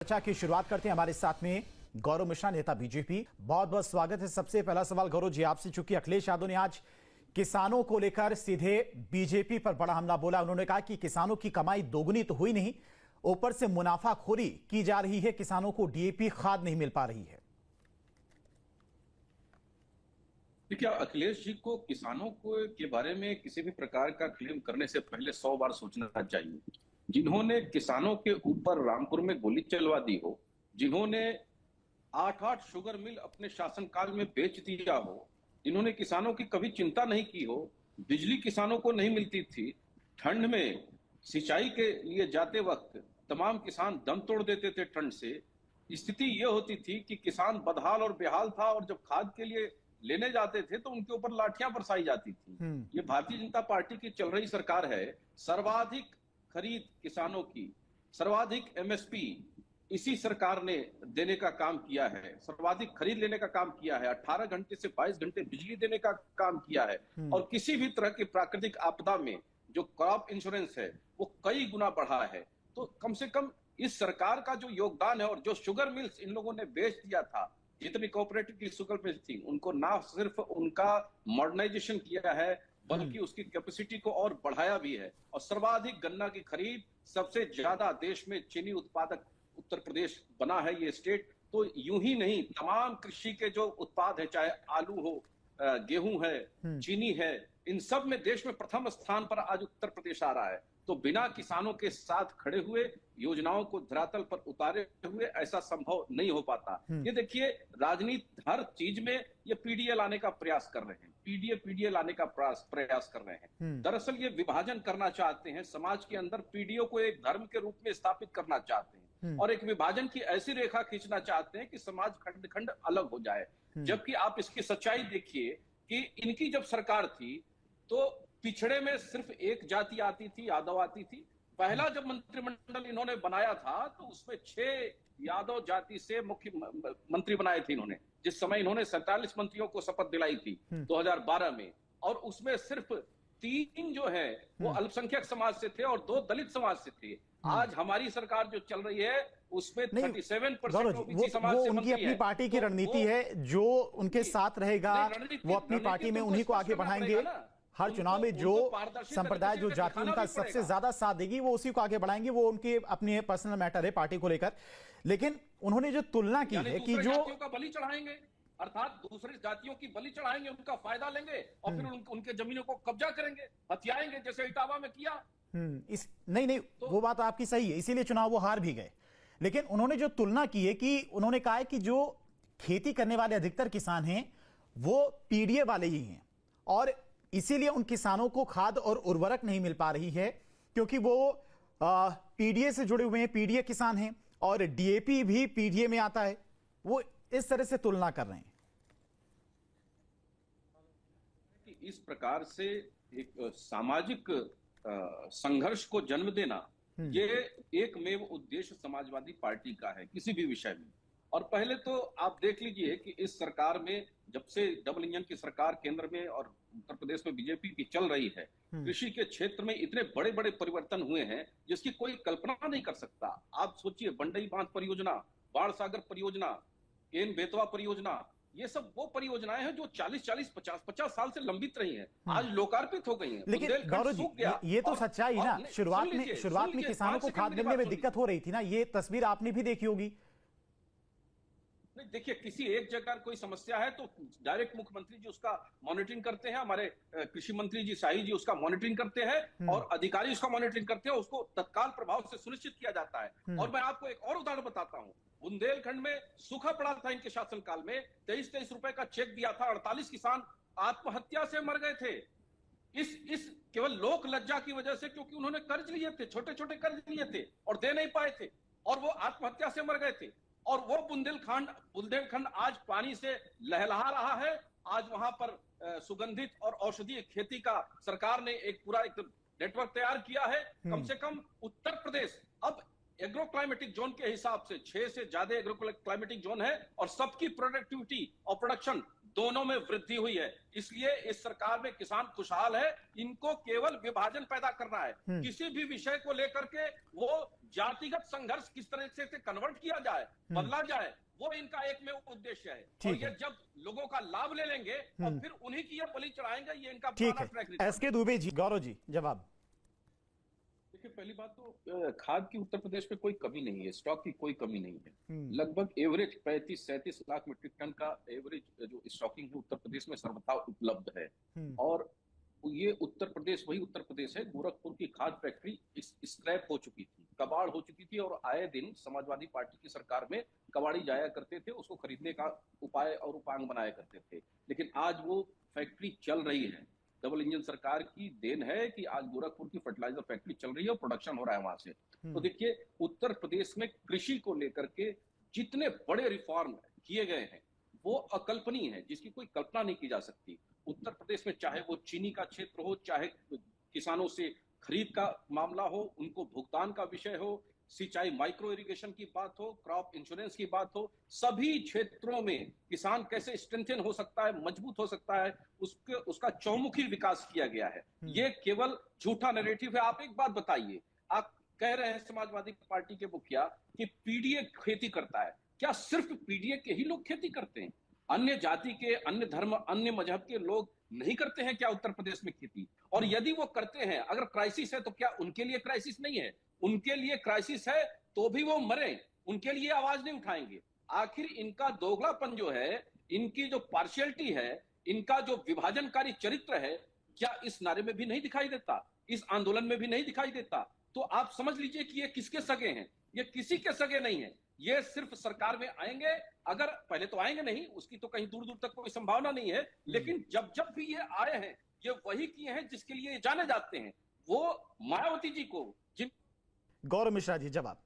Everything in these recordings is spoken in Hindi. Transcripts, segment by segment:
चर्चा की शुरुआत करते हैं। हमारे साथ में गौरव मिश्रा, नेता बीजेपी। बहुत बहुत स्वागत है। सबसे पहला सवाल गौरव जी आपसे, चूंकि अखिलेश यादव ने आज किसानों को लेकर सीधे बीजेपी पर बड़ा हमला बोला। उन्होंने कहा कि किसानों की कमाई दोगुनी तो हुई नहीं, ऊपर से मुनाफाखोरी की जा रही है, किसानों को डीएपी खाद नहीं मिल पा रही है। देखिए, अखिलेश जी को किसानों को के बारे में किसी भी प्रकार का क्लेम करने से पहले 100 बार सोचना चाहिए। जिन्होंने किसानों के ऊपर रामपुर में गोली चलवा दी हो, जिन्होंने 8-8 शुगर मिल अपने शासनकाल में बेच दिया हो, जिन्होंने किसानों की कभी चिंता नहीं की हो, बिजली किसानों को नहीं मिलती थी, ठंड में सिंचाई के लिए जाते वक्त तमाम किसान दम तोड़ देते थे ठंड से। स्थिति यह होती थी कि किसान बदहाल और बेहाल था, और जब खाद के लिए लेने जाते थे तो उनके ऊपर लाठियां बरसाई जाती थी। ये भारतीय जनता पार्टी की चल रही सरकार है। सर्वाधिक खरीद किसानों की, सर्वाधिक एमएसपी इसी सरकार ने देने का काम किया है, सर्वाधिक खरीद लेने का काम किया है, 18 घंटे से 22 घंटे बिजली देने का काम किया है, और किसी भी तरह की प्राकृतिक आपदा में जो क्रॉप इंश्योरेंस है वो कई गुना बढ़ा है। तो कम से कम इस सरकार का जो योगदान है, और जो शुगर मिल्स इन लोगों ने बेच दिया था, जितनी कोऑपरेटिव की शुगर मिल्स थी, उनको ना सिर्फ उनका मॉडर्नाइजेशन किया है बल्कि उसकी कैपेसिटी को और बढ़ाया भी है। और सर्वाधिक गन्ना की खरीद, सबसे ज्यादा देश में चीनी उत्पादक उत्तर प्रदेश बना है ये स्टेट। तो यूं ही नहीं, तमाम कृषि के जो उत्पाद है, चाहे आलू हो, गेहूं है, चीनी है, इन सब में देश में प्रथम स्थान पर आज उत्तर प्रदेश आ रहा है। तो बिना किसानों के साथ खड़े हुए, योजनाओं को धरातल पर उतारे हुए ऐसा संभव नहीं हो पाता। ये देखिए, राजनीति हर चीज में ये पीडीए लाने का प्रयास कर रहे हैं, पीडीए लाने का प्रयास कर रहे हैं। दरअसल ये विभाजन करना चाहते हैं समाज के अंदर, पीडीओ को एक धर्म के रूप में स्थापित करना चाहते हैं, और एक विभाजन की ऐसी रेखा खींचना चाहते हैं कि समाज खंड खंड अलग हो जाए। जबकि आप इसकी सच्चाई देखिए कि इनकी जब सरकार थी तो पिछड़े में सिर्फ एक जाति आती थी, यादव आती थी। पहला जब मंत्रिमंडल इन्होंने बनाया था तो उसमें 6 यादव जाति से मुख्य मंत्री बनाए थे इन्होंने, जिस समय इन्होंने 47 मंत्रियों को शपथ दिलाई थी 2012 में, और उसमें सिर्फ 3 जो है वो अल्पसंख्यक समाज से थे और 2 दलित समाज से थे। आज हमारी सरकार जो चल रही है उसमें 37% ओबीसी समाज से उनकी अपनी पार्टी की रणनीति है, जो उनके साथ रहेगा वो अपनी पार्टी में उन्हीं को आगे बढ़ाएंगे। हर चुनाव में जो संप्रदाय, जो जाति उनका सबसे ज्यादा साथ देगी वो उसी को आगे बढ़ाएंगे। वो उनके अपने पर्सनल मैटर है पार्टी को लेकर। लेकिन उन्होंने जो तुलना की है कि जो का बलि चढ़ाएंगे, अर्थात दूसरी जातियों की बलि चढ़ाएंगे, उनका फायदा लेंगे और फिर उनके जमीनों को कब्जा करेंगे, हथियाएंगे, जैसे इटावा में किया। नहीं, वो बात आपकी सही है, इसीलिए चुनाव वो हार भी गए। लेकिन उन्होंने जो तुलना की है कि उन्होंने कहा है कि जो खेती करने वाले अधिकतर किसान हैं वो पीडीए वाले ही हैं, और इसीलिए उन किसानों को खाद और उर्वरक नहीं मिल पा रही है, क्योंकि वो पीडीए से जुड़े हुए हैं, पीडीए किसान हैं, और डीएपी भी पीडीए में आता है। वो इस तरह से तुलना कर रहे हैं कि इस प्रकार से एक सामाजिक संघर्ष को जन्म देना, ये एकमेव उद्देश्य समाजवादी पार्टी का है किसी भी विषय में। और पहले तो आप देख लीजिए कि इस सरकार में, जब से डबल इंजन की सरकार केंद्र में और उत्तर प्रदेश में बीजेपी की चल रही है, कृषि के क्षेत्र में इतने बड़े बड़े परिवर्तन हुए हैं जिसकी कोई कल्पना नहीं कर सकता। आप सोचिए, बंडई बांध परियोजना, बाढ़ सागर परियोजना, केन बेतवा परियोजना, ये सब वो परियोजनाएं हैं जो 40-40, 50-50 साल से लंबित रही हैं, आज लोकार्पित हो गई हैं। लेकिन गौरव जी, ये तो सच्चाई ना, शुरुआत में किसानों को खाद मिलने में दिक्कत हो रही थी ना, ये तस्वीर आपने भी देखी होगी। नहीं, देखिए, किसी एक जगह कोई समस्या है तो डायरेक्ट मुख्यमंत्री जी उसका मॉनिटरिंग करते हैं, हमारे कृषि मंत्री जी शाही जी उसका मॉनिटरिंग करते हैं, और अधिकारी उसका मॉनिटरिंग करते हैं, उसको तत्काल प्रभाव से सुनिश्चित किया जाता है। और मैं आपको एक और उदाहरण बताता हूं। बुंदेलखंड में सूखा पड़ा था इनके शासनकाल में, 23-23 रुपए का चेक दिया था, 48 किसान आत्महत्या से मर गए थे। इस केवल लोक लज्जा की वजह से, क्योंकि उन्होंने कर्ज लिए थे, छोटे छोटे कर्ज लिए थे और दे नहीं पाए थे, और वो आत्महत्या से मर गए थे। और वो बुंदेलखंड आज पानी से लहलहा रहा है। आज वहां पर सुगंधित और औषधीय खेती का सरकार ने एक पूरा नेटवर्क तैयार किया है। कम से कम उत्तर प्रदेश अब एग्रो क्लाइमेटिक जोन के हिसाब से 6 से ज्यादा एग्रो क्लाइमेटिक जोन है, और सबकी प्रोडक्टिविटी और प्रोडक्शन दोनों में वृद्धि हुई है। इसलिए इस सरकार में किसान खुशहाल है। इनको केवल विभाजन पैदा करना है, किसी भी विषय को लेकर के वो जातिगत संघर्ष किस तरह से कन्वर्ट किया जाए, बदला जाए, वो इनका एक में उद्देश्य है। और ये जब लोगों का लाभ ले लेंगे और फिर उन्हीं की ये बलि चढ़ाएंगे, ये इनका पुराना track record. SK Dubey ji, Gaurav ji, जवाब। देखिए, पहली बात तो खाद की उत्तर प्रदेश में कोई कमी नहीं है, स्टॉक की कोई कमी नहीं है। लगभग एवरेज 35-37 लाख मीट्रिक टन का एवरेज जो स्टॉकिंग है उत्तर प्रदेश में सर्वथा उपलब्ध है। और ये उत्तर प्रदेश वही उत्तर प्रदेश है, गोरखपुर की खाद फैक्ट्री स्क्रैप हो चुकी थी, कबाड़ हो चुकी थी, और आए दिन समाजवादी पार्टी की सरकार में कबाड़ी जाया करते थे, उसको खरीदने का उपाय और उपांग बनाया करते थे। लेकिन आज वो फैक्ट्री चल रही है। डबल इंजन सरकार की देन है कि आज गोरखपुर की फर्टिलाइजर फैक्ट्री चल रही है और प्रोडक्शन हो रहा है वहां से। तो देखिए, उत्तर प्रदेश में कृषि को लेकर के जितने बड़े रिफॉर्म किए गए हैं वो अकल्पनीय है, जिसकी कोई कल्पना नहीं की जा सकती। उत्तर प्रदेश में चाहे वो चीनी का क्षेत्र हो, चाहे किसानों से खरीद का मामला हो, उनको भुगतान का विषय हो, सिंचाई माइक्रो इरिगेशन की बात हो, क्रॉप इंश्योरेंस की बात हो, सभी क्षेत्रों में किसान कैसे स्ट्रेंथन हो सकता है, मजबूत हो सकता है, उसका चौमुखी विकास किया गया है। ये केवल झूठा नैरेटिव है। आप एक बात बताइए, आप कह रहे हैं समाजवादी पार्टी के मुखिया कि पीडीए खेती करता है, क्या सिर्फ पीडीए के ही लोग खेती करते हैं? अन्य जाति के, अन्य धर्म, अन्य मजहब के लोग नहीं करते हैं क्या उत्तर प्रदेश में खेती? और यदि वो करते हैं, अगर क्राइसिस है तो क्या उनके लिए क्राइसिस नहीं है? उनके लिए क्राइसिस है तो भी वो मरे, उनके लिए आवाज नहीं उठाएंगे। आखिर इनका दोगलापन जो है, इनकी जो पार्शियलिटी है, इनका जो विभाजनकारी चरित्र है, क्या इस नारे में भी नहीं दिखाई देता? इस आंदोलन में भी नहीं दिखाई देता? तो आप समझ लीजिए कि ये किसके सगे हैं? ये किसी के सगे नहीं है। ये सिर्फ सरकार में आएंगे, अगर पहले तो आएंगे नहीं, उसकी तो कहीं दूर दूर तक कोई संभावना नहीं है, लेकिन जब जब भी ये आए हैं, ये वही किए हैं जिसके लिए ये जाने जाते हैं। वो मायावती जी को जिन गौरव मिश्रा जी, जवाब।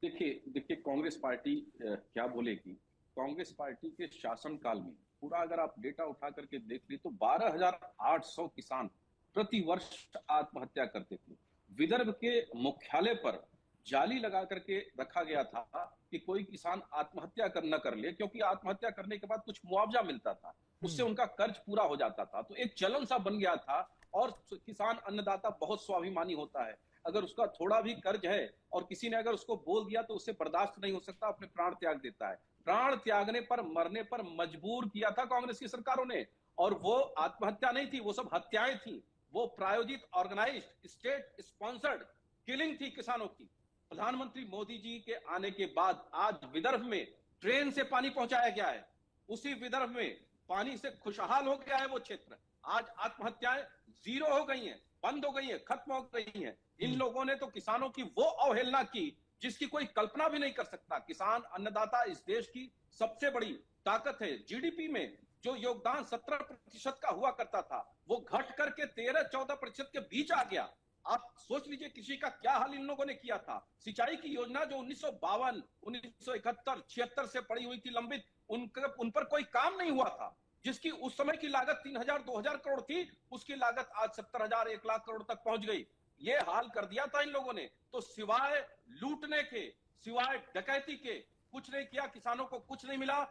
देखिए कांग्रेस पार्टी क्या बोलेगी। कांग्रेस पार्टी के शासनकाल में पूरा अगर आप डेटा उठा करके देख ली तो 12,800 किसान प्रति वर्ष आत्महत्या करते थे। विदर्भ के मुख्यालय पर जाली लगा करके रखा गया था कि कोई किसान आत्महत्या न कर ले, क्योंकि आत्महत्या करने के बाद कुछ मुआवजा मिलता था, उससे उनका कर्ज पूरा हो जाता था। तो एक चलन सा बन गया था। और किसान अन्नदाता बहुत स्वाभिमानी होता है, अगर उसका थोड़ा भी कर्ज है और किसी ने अगर उसको बोल दिया तो उससे बर्दाश्त नहीं हो सकता, अपने प्राण त्याग देता है। प्राण त्यागने पर, मरने पर मजबूर किया था कांग्रेस की सरकारों ने। और वो आत्महत्या नहीं थी, वो सब हत्याएं थी, वो प्रायोजित, ऑर्गेनाइज्ड, स्टेट स्पॉन्सर्ड किलिंग थी किसानों की। प्रधानमंत्री मोदी जी के आने के बाद आज विदर्भ में ट्रेन से पानी पहुंचाया गया है, उसी विदर्भ में पानी से खुशहाल हो गया है वो क्षेत्र। आज आत्महत्याएं जीरो हो गई हैं, बंद हो गई हैं, खत्म हो गई हैं। इन लोगों ने तो किसानों की वो अवहेलना की जिसकी कोई कल्पना भी नहीं कर सकता। किसान अन्नदाता इस देश की सबसे बड़ी ताकत है। जीडीपी में जो योगदान 17% का हुआ करता था, वो घट करके 13-14% के बीच आ गया। आप सोच लीजिए कृषि का क्या हाल इन लोगों ने किया था। सिंचाई की योजना जो 1952, 1971, 76 से पड़ी हुई थी लंबित, उन पर कोई काम नहीं हुआ था, जिसकी उस समय की लागत 3,000-2,000 करोड़ थी, उसकी लागत आज 70,000, 1 लाख करोड़ तक पहुंच गई। ये हाल कर दिया था इन लोगों ने। तो सिवाय लूटने के, सिवाय डकैती के कुछ नहीं किया। किसानों को कुछ नहीं मिला।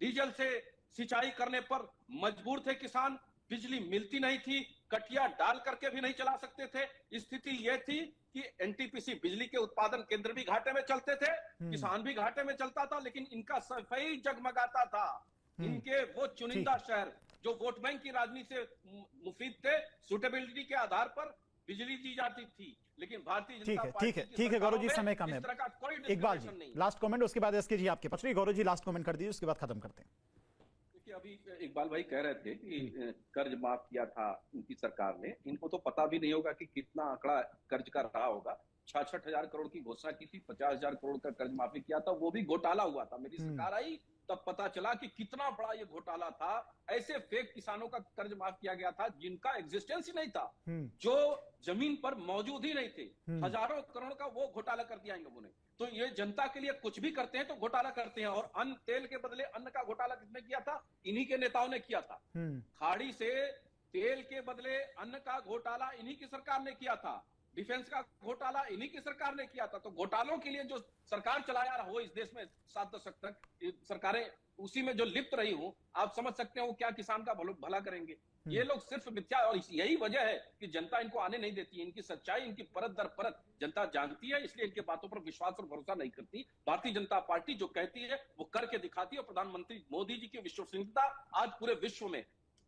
डीजल से सिंचाई करने पर मजबूर थे किसान, बिजली मिलती नहीं थी, कटिया डाल करके भी नहीं चला सकते थे। स्थिति यह थी कि एनटीपीसी बिजली के उत्पादन केंद्र भी घाटे में चलते थे, किसान भी घाटे में चलता था, लेकिन इनका सफाई जगमगाता था। इनके वो चुनिंदा शहर जो वोट बैंक की राजनीति से मुफीद थे, सुटेबिलिटी के आधार पर बिजली दी जाती थी। लेकिन भारतीय जनता पार्टी ठीक है गौरव जी, समय कम है। इकबाल जी लास्ट कमेंट, उसके बाद एसके जी आपके पचड़ी। गौरव जी लास्ट कमेंट कर दीजिए, उसके बाद खत्म करते हैं। अभी इकबाल भाई कह रहे थे कि कर्ज माफ किया था उनकी सरकार ने। इनको तो पता भी नहीं होगा कि कितना आंकड़ा कर्ज का रहा होगा। 66,000 करोड़ की घोषणा की थी, 50,000 करोड़ का कर्ज माफी किया था, वो भी घोटाला हुआ था। मेरी सरकार आई तब पता चला कि कितना बड़ा ये घोटाला था। ऐसे फेक किसानों का कर्ज माफ किया गया था जिनका एग्जिस्टेंस ही नहीं था, जो जमीन पर मौजूद ही नहीं थे। हजारों करोड़ का वो घोटाला कर दिया इन लोगों ने। तो ये जनता के लिए कुछ भी करते हैं तो घोटाला करते हैं। और अन्न, तेल के बदले अन्न का घोटाला किसने किया था? इन्हीं के नेताओं ने किया था। खाड़ी से तेल के बदले अन्न का घोटाला इन्हीं की सरकार ने किया था। डिफेंस का घोटाला इन्हीं की सरकार ने किया था। तो घोटालों के लिए जो सरकार चलाया रहा हो इस देश में 7 दशक तक सरकारें, उसी में जो लिप्त रही हूं, आप समझ सकते हो क्या किसान का भला करेंगे। ये लोग सिर्फ मिथ्या, और यही वजह है कि जनता इनको आने नहीं देती है। इनकी सच्चाई, इनकी परत दर परत जनता जानती है, इसलिए इनके बातों पर विश्वास और भरोसा नहीं करती। भारतीय जनता पार्टी जो कहती है वो करके दिखाती है, और प्रधानमंत्री मोदी जी की विश्वसनीयता आज पूरे विश्व में